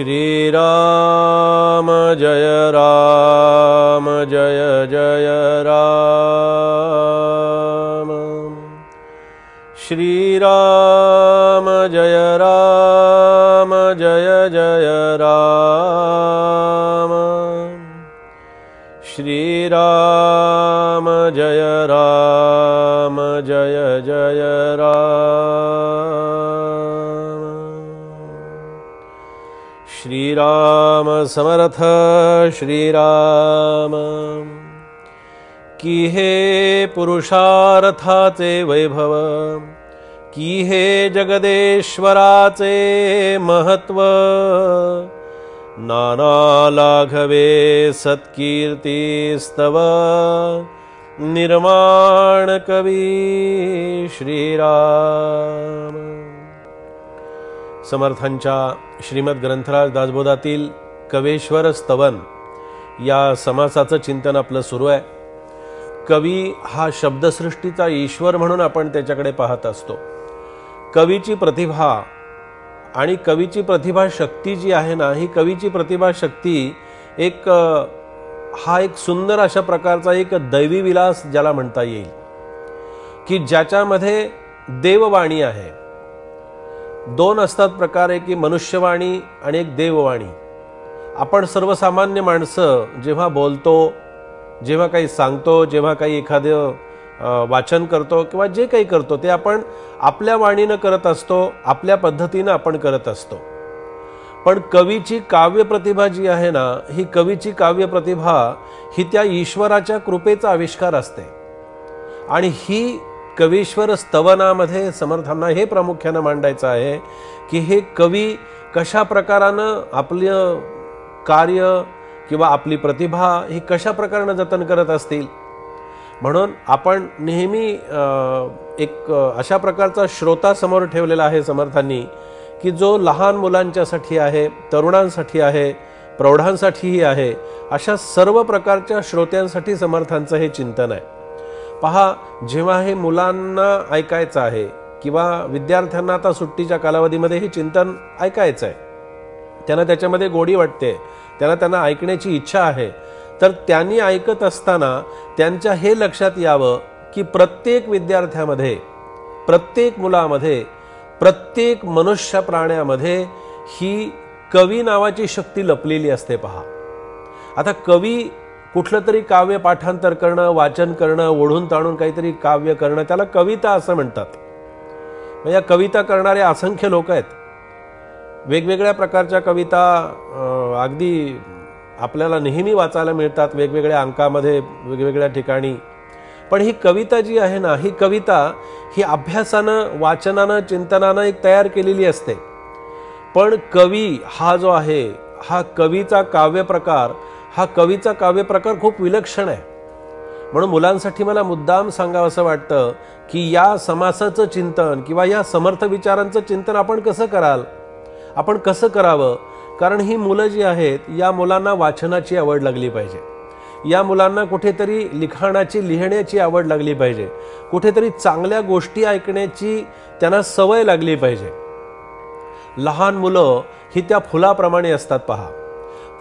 श्रीराम जय राम जय जय राम। श्रीराम जय राम जय जय राम। श्रीराम जय राम जय जय राम। श्रीराम समर्थ श्रीराम की हे पुरुषार्थाचे वैभव, की हे जगदेश्वराचे महत्व। नाना लाघवे सत्कीर्तिस्तव निर्माण कवी श्रीराम। समर्थांच्या श्रीमद ग्रंथराज दासबोधातील कवेश्वर स्तवन या समासाचं चिंतन आपलं सुरू आहे। कवी हा शब्दसृष्टीचा ईश्वर म्हणून आपण त्याच्याकडे पाहत असतो। कवीची प्रतिभा आणि कवीची प्रतिभा शक्ती जी आहे ना, ही कवीची प्रतिभा शक्ती एक सुंदर अशा प्रकारचा एक दैवी विलास ज्याला म्हणता येईल, की ज्याच्यामध्ये देववाणी आहे। दोन असतात प्रकार, एक की मनुष्यवाणी आणि एक देववाणी। आपण सर्वसामान्य माणसं जेव्हा बोलतो, जेव्हा काही सांगतो, जेव्हा काही एखादं वाचन करतो किंवा जे काही करतो ते आपण आपल्या वाणीनं करत असतो, आपल्या पद्धतीनं आपण करत असतो। पण कवीची काव्य प्रतिभा जी आहे ना, ही कवीची काव्य प्रतिभा ही त्या ईश्वराच्या कृपेचा आविष्कार असते। आणि ही कवीश्वर स्तवनामध्ये समर्थांना हे प्रामुख्यानं मांडायचं आहे की हे कवी कशा प्रकारानं आपलं कार्य किंवा आपली प्रतिभा ही कशा प्रकारानं जतन करत असतील। म्हणून आपण नेहमी एक अशा प्रकारचा श्रोता समोर ठेवलेला आहे समर्थांनी, की जो लहान मुलांच्यासाठी आहे, तरुणांसाठी आहे, प्रौढांसाठीही आहे, अशा सर्व प्रकारच्या श्रोत्यांसाठी समर्थांचं हे चिंतन आहे। पहा, जेव्हा हे मुलांना ऐकायचं आहे किंवा विद्यार्थ्यांना आता सुट्टीच्या कालावधीमध्ये हे चिंतन ऐकायचं आहे, त्यांना त्याच्यामध्ये गोडी वाटते, त्यांना ऐकण्याची इच्छा आहे, तर त्यांनी ऐकत असताना त्यांच्या हे लक्षात यावं की प्रत्येक विद्यार्थ्यामध्ये, प्रत्येक मुलामध्ये, प्रत्येक मनुष्य प्राण्यामध्ये ही कवी नावाची शक्ती लपलेली असते। पहा, आता कवी कुठलं तरी काव्य पाठांतर करणं, वाचन करणं, ओढून ताणून काहीतरी काव्य करणं, त्याला कविता असं म्हणतात। या कविता करणारे असंख्य लोक आहेत। वेगवेगळ्या प्रकारच्या कविता अगदी आपल्याला नेहमी वाचायला मिळतात, वेगवेगळ्या अंकामध्ये, वेगवेगळ्या ठिकाणी। पण ही कविता जी आहे ना, ही कविता ही अभ्यासानं, वाचनानं, चिंतनानं एक तयार केलेली असते। पण कवी हा जो आहे, हा कवीचा काव्यप्रकार खूप विलक्षण आहे। म्हणून मुलांसाठी मला मुद्दाम सांगावं असं वाटतं की या समासाचं चिंतन किंवा या समर्थ विचारांचं चिंतन आपण कसं कराल, आपण कसं करावं। कारण ही मुलं जी आहेत, या मुलांना वाचनाची आवड लागली पाहिजे, या मुलांना कुठेतरी लिखाणाची, लिहिण्याची आवड लागली पाहिजे, कुठेतरी चांगल्या गोष्टी ऐकण्याची त्यांना सवय लागली पाहिजे। लहान मुलं ही त्या फुलाप्रमाणे असतात। पहा,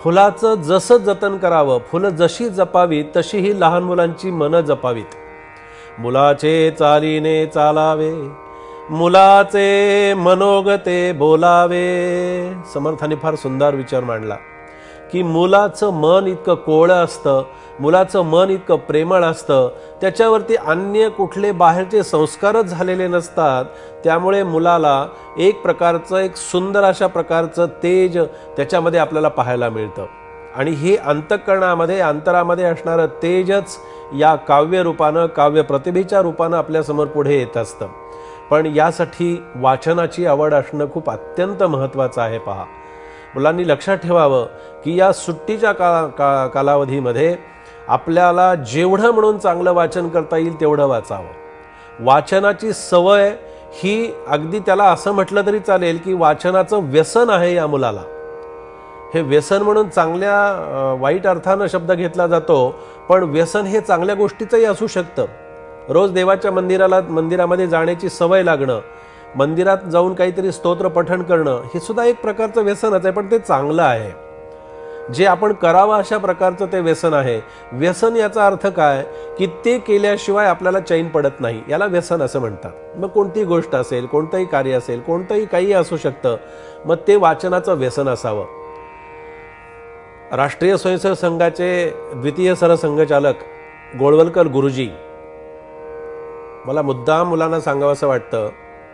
फुलाचं जसं जतन करावं, फुलं जशी जपावीत तशी ही लहान मुलांची मनं जपावीत। मुलाचे चालीने चालावे, मुलाचे मनोगते बोलावे। समर्थाने फार सुंदर विचार मांडला की मुलाचं मन इतकं कोवळं असतं, मुलाचं मन इतकं प्रेमळ असतं, त्याच्यावरती अन्य कुठले बाहेरचे संस्कारच झालेले नसतात। त्यामुळे मुलाला एक प्रकारचं, एक सुंदर अशा प्रकारचं तेज त्याच्यामध्ये आपल्याला पाहायला मिळतं। आणि हे अंतःकरणामध्ये, अंतरामध्ये असणारं तेजच या काव्य रूपानं, काव्य प्रतिभेच्या रूपानं आपल्यासमोर पुढे येत असतं। पण यासाठी वाचनाची आवड असणं खूप अत्यंत महत्त्वाचं आहे। पहा, मुलांनी लक्षात ठेवावं की या सुट्टीच्या कालावधीमध्ये आपल्याला जेवढं म्हणून चांगलं वाचन करता येईल तेवढं वाचावं। वाचनाची सवय ही अगदी त्याला असं म्हटलं तरी चालेल की वाचनाचं व्यसन आहे या मुलाला। हे व्यसन म्हणून चांगल्या वाईट अर्थानं शब्द घेतला जातो, पण व्यसन हे चांगल्या गोष्टीचंही असू शकतं। रोज देवाच्या मंदिरामध्ये जाण्याची सवय लागणं मंदिरात जाऊन काहीतरी स्तोत्र पठण करणं हे सुद्धा एक प्रकारचं व्यसनच आहे, पण ते चांगलं आहे. जे आपण करावं अशा प्रकारचं ते व्यसन आहे. व्यसन याचा अर्थ काय की ते केल्याशिवाय आपल्याला चैन पडत नाही, याला व्यसन असं म्हणतात. मग कोणतीही गोष्ट असेल, कोणतंही कार्य असेल, कोणतंही काही असू शकतं, मग ते वाचनाचं व्यसन असावं. राष्ट्रीय स्वयंसेवक संघाचे द्वितीय सरसंघचालक गोळवलकर गुरुजी, मला मुद्दाम मुलांना सांगावं असं वाटतं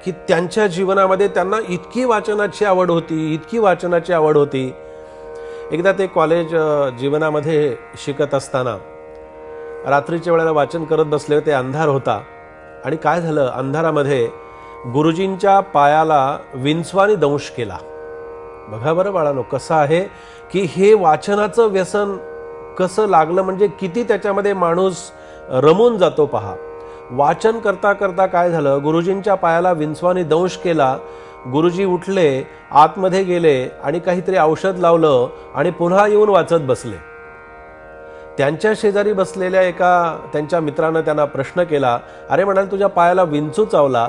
की त्यांच्या जीवनामध्ये त्यांना इतकी वाचनाची आवड होती. एकदा ते कॉलेज जीवनामध्ये शिकत असताना रात्रीच्या वेळेला वाचन करत बसले होते. अंधार होता आणि काय झालं, अंधारामध्ये गुरुजींच्या पायाला विंचवानी दंश केला. बघा बरं बाळांनो, कसं आहे की हे वाचनाचं व्यसन कसं लागलं, म्हणजे किती त्याच्यामध्ये माणूस रमून जातो पहा. वाचन करता करता काय झालं, गुरुजींच्या पायाला विंचवानी दंश केला. गुरुजी उठले, आतमध्ये गेले आणि काहीतरी औषध लावलं आणि पुन्हा येऊन वाचत बसले. त्यांच्या शेजारी बसलेल्या एका त्यांच्या मित्रानं त्यांना प्रश्न केला, अरे म्हणाले, तुझ्या पायाला विंचू चावला,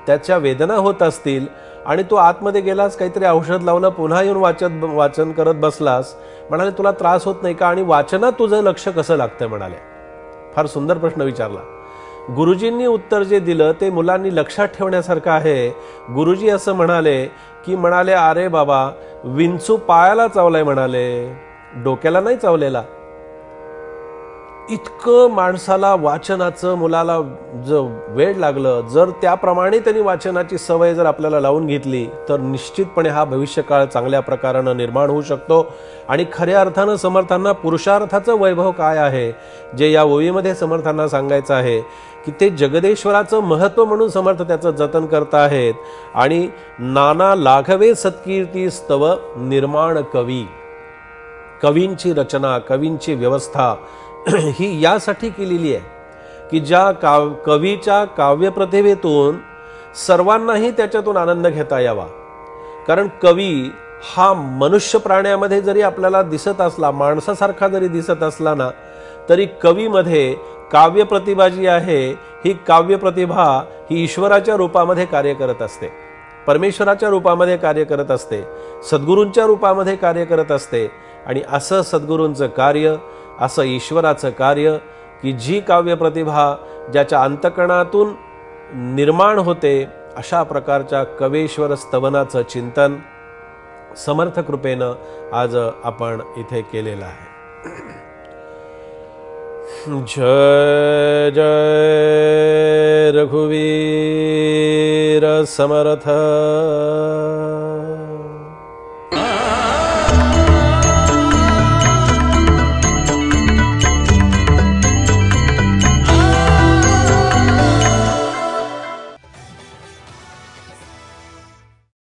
त्याच्या वेदना होत असतील आणि तू आतमध्ये गेलास, काहीतरी औषध लावलं, पुन्हा येऊन वाचन करत बसलास, म्हणाले तुला त्रास होत नाही का आणि वाचनात तुझं लक्ष कसं लागतं म्हणाले. फार सुंदर प्रश्न विचारला. गुरुजींनी उत्तर जे दिलं ते मुलांनी लक्षात ठेवण्यासारखं आहे. गुरुजी असं म्हणाले अरे बाबा, विंचू पायाला चावलाय म्हणाले, डोक्याला नाही चावलेला. इतकं माणसाला वाचनाचं मुलाला वेळ लागलं. जर त्याप्रमाणे त्यांनी वाचनाची सवय जर आपल्याला लावून घेतली तर निश्चितपणे हा भविष्यकाळ चांगल्या प्रकारानं निर्माण होऊ शकतो. आणि खऱ्या अर्थानं समर्थांना पुरुषार्थाचं वैभव काय आहे जे या ओवीमध्ये समर्थांना सांगायचं आहे की ते जगदेश्वराचं महत्व म्हणून समर्थ त्याचं जतन करत आहेत. आणि नाना लाघवे सत्कीर्ती स्तव निर्माण कवी, कवींची रचना, कवींची व्यवस्था ही यासाठी केलेली आहे की ज्या कवीच्या काव्यप्रतिभेतून सर्वांनाही त्याच्यातून आनंद घेता यावा. कारण कवी हा मनुष्य प्राण्यामध्ये जरी आपल्याला दिसत असला, माणसासारखा जरी दिसत असला ना, तरी कवीमध्ये काव्यप्रतिभा जी आहे ही काव्यप्रतिभा ही ईश्वराच्या रूपामध्ये कार्य करत असते, परमेश्वराच्या रूपामध्ये कार्य करत असते, सद्गुरूंच्या रूपामध्ये कार्य करत असते. आणि असं सद्गुरूंचं कार्य, असं ईश्वराचं कार्य की जी काव्यप्रतिभा ज्याच्या अंतकरणातून निर्माण होते, अशा प्रकारच्या कवेश्वर स्तवनाचं चिंतन समर्थ कृपेनं आज आपण इथे केलेलं आहे. जय जय रघुवीर समर्थ.